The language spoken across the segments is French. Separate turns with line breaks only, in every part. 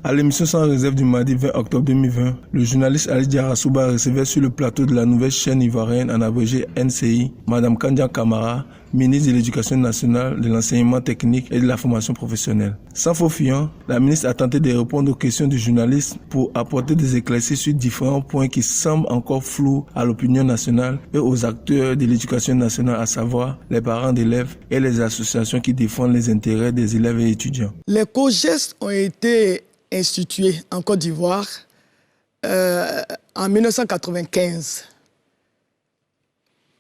À l'émission Sans réserve du mardi 20 octobre 2020, le journaliste Ali Diarra-Souba recevait sur le plateau de la nouvelle chaîne ivoirienne en abrégé NCI, Madame Kandia Camara, ministre de l'Éducation nationale, de l'enseignement technique et de la formation professionnelle. Sans faux fuyant, la ministre a tenté de répondre aux questions du journaliste pour apporter des éclaircissements sur différents points qui semblent encore flous à l'opinion nationale et aux acteurs de l'Éducation nationale, à savoir les parents d'élèves et les associations qui défendent les intérêts des élèves et étudiants.
Les COJES ont été institué en Côte d'Ivoire en 1995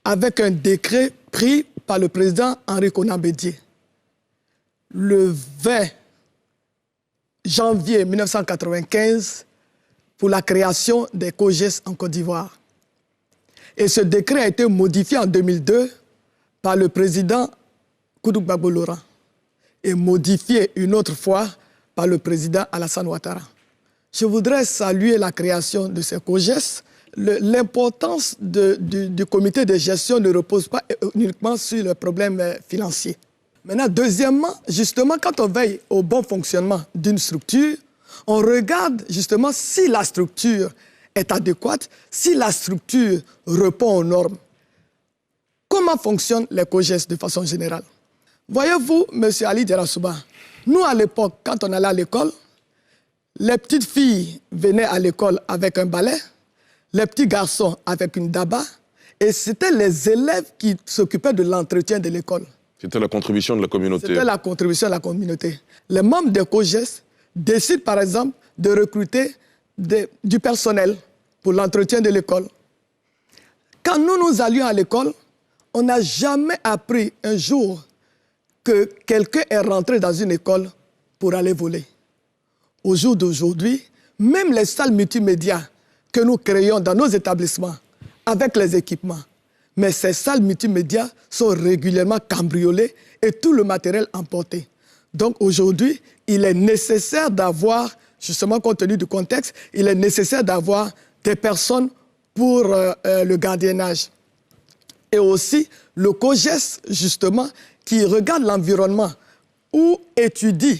avec un décret pris par le président Henri Konan Bédié. Le 20 janvier 1995 pour la création des COJES en Côte d'Ivoire. Et ce décret a été modifié en 2002 par le président Koudou Gbagbo Laurent et modifié une autre fois par le président Alassane Ouattara. Je voudrais saluer la création de ces COJES. L'importance du comité de gestion ne repose pas uniquement sur le problème financier. Maintenant, deuxièmement, justement, quand on veille au bon fonctionnement d'une structure, on regarde justement si la structure est adéquate, si la structure répond aux normes. Comment fonctionnent les COJES de façon générale? Voyez-vous, M. Ali Diarra-Souba, nous, à l'époque, quand on allait à l'école, les petites filles venaient à l'école avec un balai, les petits garçons avec une daba, et c'était les élèves qui s'occupaient de l'entretien de l'école.
C'était la contribution de la communauté.
C'était la contribution de la communauté. Les membres des COJES décident, par exemple, de recruter du personnel pour l'entretien de l'école. Quand nous allions à l'école, on n'a jamais appris un jour que quelqu'un est rentré dans une école pour aller voler. Au jour d'aujourd'hui, même les salles multimédia que nous créons dans nos établissements, avec les équipements, mais ces salles multimédia sont régulièrement cambriolées et tout le matériel emporté. Donc aujourd'hui, il est nécessaire d'avoir, justement compte tenu du contexte, il est nécessaire d'avoir des personnes pour le gardiennage. Et aussi le COJES, justement, qui regardent l'environnement ou étudient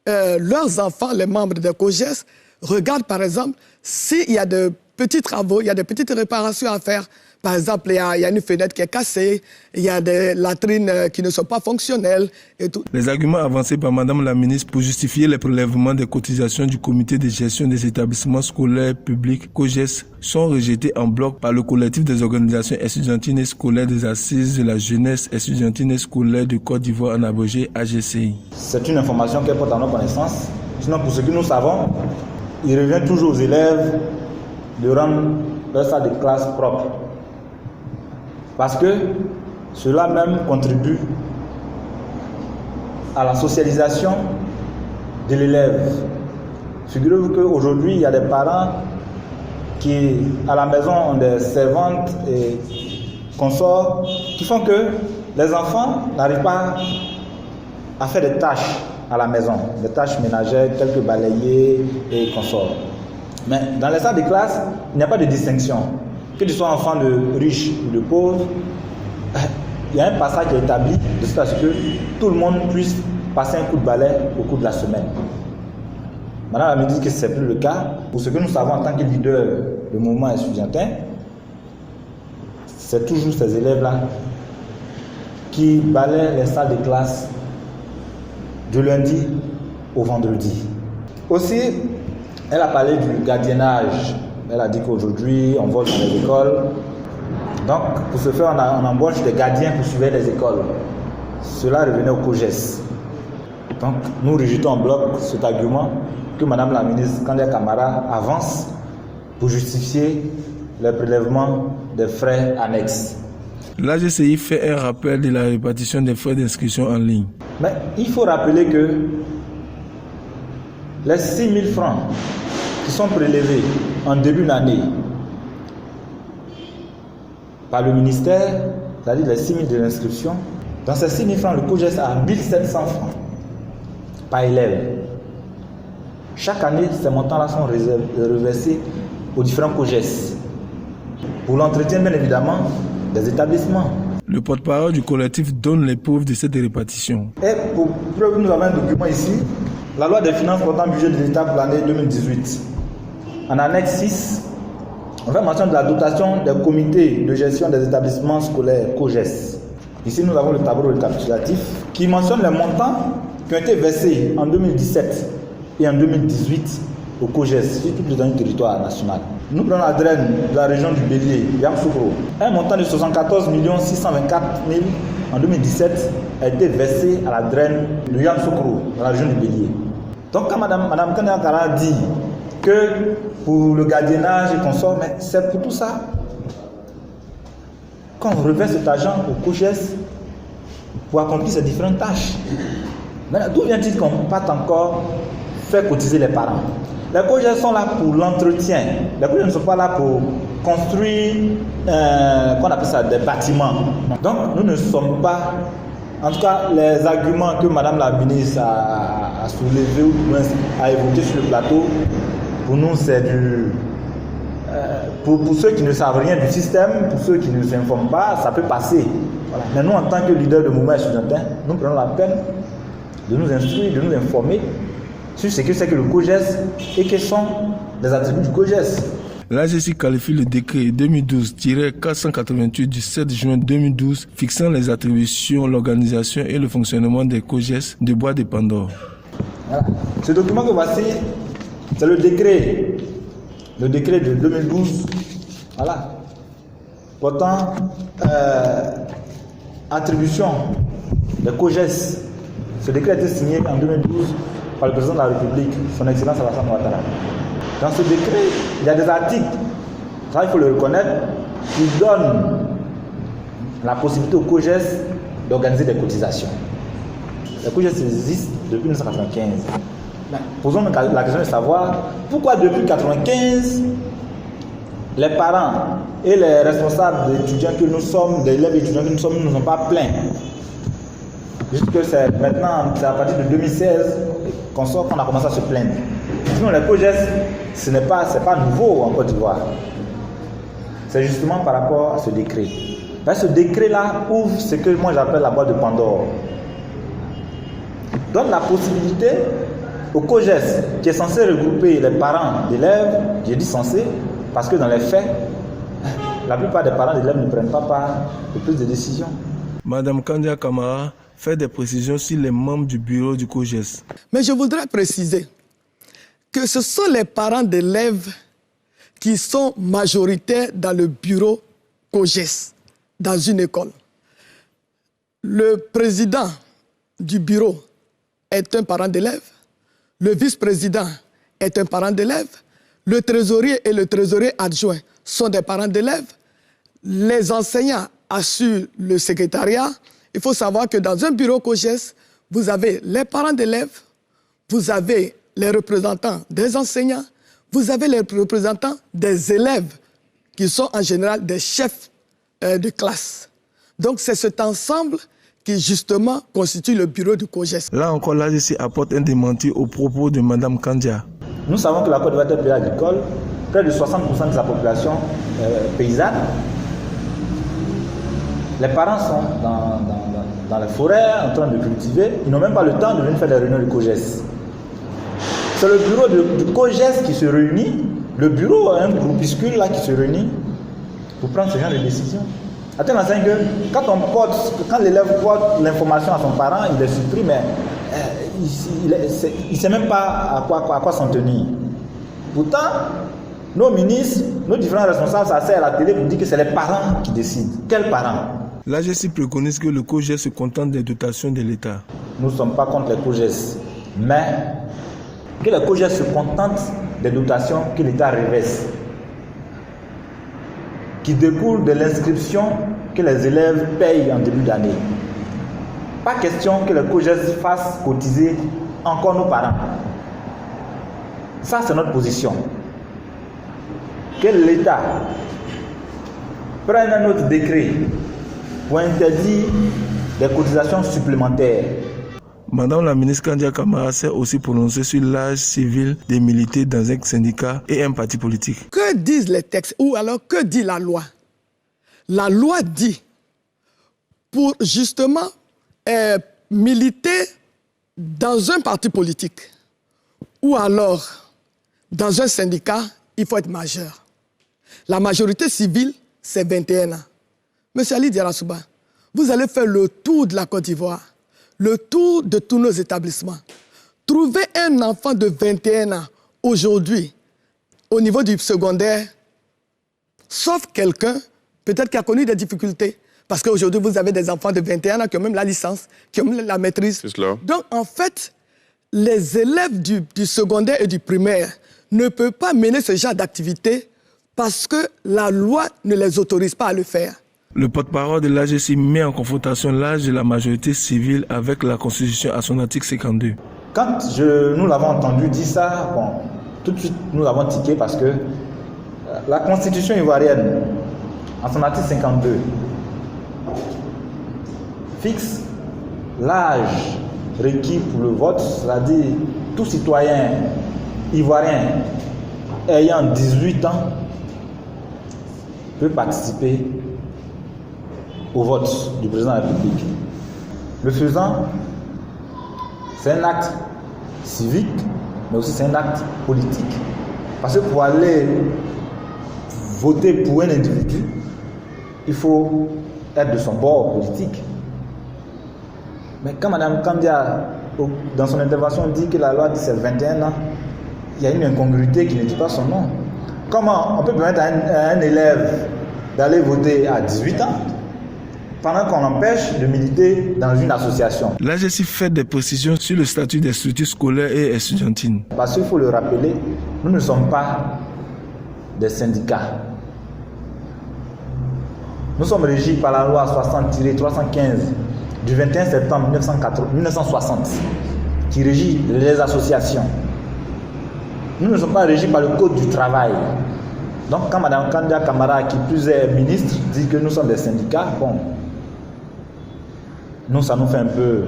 leurs enfants, les membres des COJES, regardent par exemple s'il y a de petits travaux, il y a des petites réparations à faire. Par exemple, il y a une fenêtre qui est cassée, il y a des latrines qui ne sont pas fonctionnelles et tout.
Les arguments avancés par Madame la ministre pour justifier les prélèvements des cotisations du comité de gestion des établissements scolaires publics COJES sont rejetés en bloc par le collectif des organisations estudiantines et scolaires des assises de la jeunesse estudiantine et scolaire de Côte d'Ivoire en abrégé AGCI.
C'est une information qui porte à nos connaissances. Sinon, pour ce que nous savons, il revient toujours aux élèves de rendre leur salle de classe propre. Parce que cela même contribue à la socialisation de l'élève. Figurez-vous qu'aujourd'hui, il y a des parents qui, à la maison, ont des servantes et consorts qui font que les enfants n'arrivent pas à faire des tâches à la maison, des tâches ménagères telles que balayer et consorts. Mais dans les salles de classe, il n'y a pas de distinction. Que tu sois enfant de riche ou de pauvre, il y a un passage qui est établi de sorte à ce que tout le monde puisse passer un coup de balai au cours de la semaine. Madame la ministre dit que ce n'est plus le cas. Pour ce que nous savons en tant que leader du mouvement estudiantin, c'est toujours ces élèves-là qui balaient les salles de classe du lundi au vendredi. Aussi, elle a parlé du gardiennage. Elle a dit qu'aujourd'hui, on vole dans les écoles. Donc, pour ce faire, on embauche des gardiens pour suivre les écoles. Cela revenait au COJES. Donc, nous rejetons en bloc cet argument que Madame la ministre Kandia Camara avance pour justifier le prélèvement des frais annexes.
L'AGCI fait un rappel de la répartition des frais d'inscription en ligne.
Mais il faut rappeler que les 6 000 francs qui sont prélevés en début d'année par le ministère, c'est-à-dire les 6 000 de l'inscription, dans ces 6 000 francs, le COJES a 1 700 francs par élève. Chaque année, ces montants-là sont reversés aux différents COJES pour l'entretien, bien évidemment, des établissements.
Le porte-parole du collectif donne les preuves de cette répartition.
Et pour preuve, nous avons un document ici la loi des finances portant budget de l'État pour l'année 2018. En annexe 6, on fait mention de la dotation des comités de gestion des établissements scolaires, COGES. Ici, nous avons le tableau récapitulatif qui mentionne les montants qui ont été versés en 2017 et en 2018 au COGES, sur tout le territoire national. Nous prenons la draine de la région du Bélier, Yamoussoukro. Un montant de 74 624 000 en 2017 a été versé à la draine de Yamoussoukro, dans la région du Bélier. Donc quand Mme Kanya Kara dit que pour le gardiennage et consorts, mais c'est pour tout ça. Quand on reverse cet argent au COGES pour accomplir ces différentes tâches. Maintenant, d'où vient-il qu'on ne peut pas encore faire cotiser les parents? Les COGES sont là pour l'entretien. Les COGES ne sont pas là pour construire, qu'on appelle ça, des bâtiments. Donc, nous ne sommes pas... En tout cas, les arguments que Mme la ministre a soulevés ou a évoqués sur le plateau, pour nous, c'est du... Pour ceux qui ne savent rien du système, pour ceux qui ne s'informent pas, ça peut passer. Voilà. Mais nous, en tant que leader de mouvement étudiantin, nous prenons la peine de nous instruire, de nous informer sur ce que c'est que le COGES et quels sont les attributs du COGES.
L'AGESI qualifie le décret 2012-488 du 7 juin 2012 fixant les attributions, l'organisation et le fonctionnement des COGES de Bois de Pandore.
Voilà. Ce document que voici, c'est le décret de 2012, voilà, portant attribution des COGES. Ce décret a été signé en 2012 par le président de la République, son Excellence Alassane Ouattara. Dans ce décret, il y a des articles, ça il faut le reconnaître, qui donnent la possibilité aux COGES d'organiser des cotisations. Les COGES existent depuis 1995. Posons la question de savoir pourquoi depuis 1995, les parents et les responsables d'étudiants que nous sommes, des élèves étudiants que nous sommes, nous n'ont pas plaint. Jusque c'est maintenant, c'est à partir de 2016 qu'on a commencé à se plaindre. Sinon, les COGES, ce n'est pas nouveau en Côte d'Ivoire. C'est justement par rapport à ce décret. Ce décret-là ouvre ce que moi j'appelle la boîte de Pandore. Donne la possibilité au COGES, qui est censé regrouper les parents d'élèves, j'ai dit censé, parce que dans les faits, la plupart des parents d'élèves ne prennent pas part de plus de décisions.
Madame Kandia Kamara fait des précisions sur les membres du bureau du COGES.
Mais je voudrais préciser que ce sont les parents d'élèves qui sont majoritaires dans le bureau COGES, dans une école. Le président du bureau est un parent d'élève, le vice-président est un parent d'élève, le trésorier et le trésorier adjoint sont des parents d'élèves, les enseignants assurent le secrétariat. Il faut savoir que dans un bureau COGES, vous avez les parents d'élèves, vous avez les représentants des enseignants, vous avez les représentants des élèves qui sont en général des chefs de classe. Donc c'est cet ensemble qui justement constitue le bureau du COGES.
Là encore, l'AGESI apporte un démenti aux propos de Mme Kandia.
Nous savons que la Côte d'Ivoire est un pays agricole, près de 60% de sa population paysanne. Les parents sont dans les forêts en train de cultiver, ils n'ont même pas le temps de venir faire des réunions du COGES. C'est le bureau du COGES qui se réunit, le bureau, un groupuscule là qui se réunit pour prendre ce genre de décision. Attends, quand l'élève porte l'information à son parent, il est surpris, mais il ne sait même pas à quoi s'en tenir. Pourtant, nos ministres, nos différents responsables s'asseyent à la télé pour dire que c'est les parents qui décident. Quels parents?
L'AGESI préconise que le COGES se contente des dotations de l'État.
Nous ne sommes pas contre les COGES, mais que les COGES se contentent des dotations que l'État reverse, qui découlent de l'inscription que les élèves payent en début d'année. Pas question que les COGES fassent cotiser encore nos parents. Ça, c'est notre position. Que l'État prenne un autre décret pour interdire des cotisations supplémentaires.
Madame la ministre Kandia Kamara s'est aussi prononcée sur l'âge civil des militaires dans un syndicat et un parti politique.
Que disent les textes ou alors que dit la loi? La loi dit, pour justement militer dans un parti politique, Ou alors, dans un syndicat, il faut être majeur. La majorité civile, c'est 21 ans. Monsieur Ali Diarra-Souba, vous allez faire le tour de la Côte d'Ivoire, le tour de tous nos établissements. Trouver un enfant de 21 ans aujourd'hui, au niveau du secondaire, sauf quelqu'un, peut-être qui a connu des difficultés. Parce qu'aujourd'hui, vous avez des enfants de 21 ans qui ont même la licence, qui ont même la maîtrise.
C'est cela.
Donc, en fait, les élèves du secondaire et du primaire ne peuvent pas mener ce genre d'activité parce que la loi ne les autorise pas à le faire.
Le porte-parole de l'AGC met en confrontation l'âge de la majorité civile avec la Constitution à son article 52.
Quand nous l'avons entendu dire ça, bon, tout de suite nous l'avons tiqué parce que la Constitution ivoirienne, en son article 52, fixe l'âge requis pour le vote, c'est-à-dire tout citoyen ivoirien ayant 18 ans peut participer au vote du président de la République. Le faisant, c'est un acte civique, mais aussi c'est un acte politique. Parce que pour aller voter pour un individu, il faut être de son bord politique. Mais quand Mme Kandia, dans son intervention, dit que la loi dit c'est 21 ans, il y a une incongruité qui ne dit pas son nom. Comment on peut permettre à un élève d'aller voter à 18 ans pendant qu'on l'empêche de militer dans une association?
L'AGC fait des précisions sur le statut des structures scolaires et estudiantines.
Parce qu'il faut le rappeler, nous ne sommes pas des syndicats. Nous sommes régis par la loi 60-315 du 21 septembre 1960 qui régit les associations. Nous ne sommes pas régis par le code du travail. Donc quand Mme Kandia Camara, qui plus est ministre, dit que nous sommes des syndicats, bon, nous ça nous fait un peu,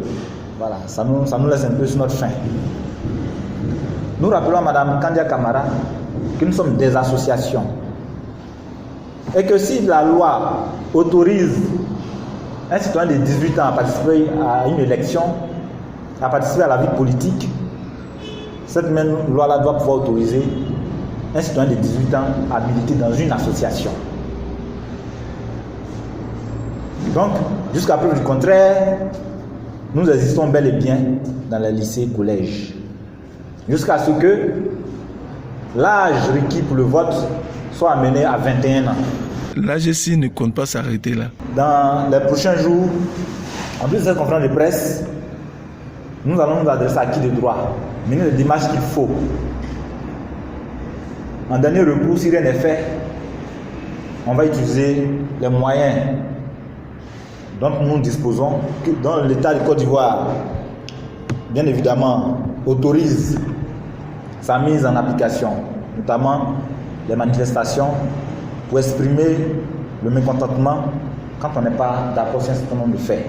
voilà, ça nous laisse un peu sur notre faim. Nous rappelons à Mme Kandia Camara que nous sommes des associations. Et que si la loi autorise un citoyen de 18 ans à participer à une élection, à participer à la vie politique, cette même loi-là doit pouvoir autoriser un citoyen de 18 ans à militer dans une association. Donc, jusqu'à preuve du contraire, nous existons bel et bien dans les lycées et collèges. Jusqu'à ce que l'âge requis pour le vote soit amené à 21 ans.
L'AGC ne compte pas s'arrêter là.
Dans les prochains jours, en plus de cette conférence de presse, nous allons nous adresser à qui de droit, mener les démarches qu'il faut. En dernier recours, si rien n'est fait, on va utiliser les moyens dont nous disposons, dont l'État de Côte d'Ivoire, bien évidemment, autorise sa mise en application, notamment les manifestations, pour exprimer le mécontentement quand on n'est pas d'accord sur un certain nombre de faits.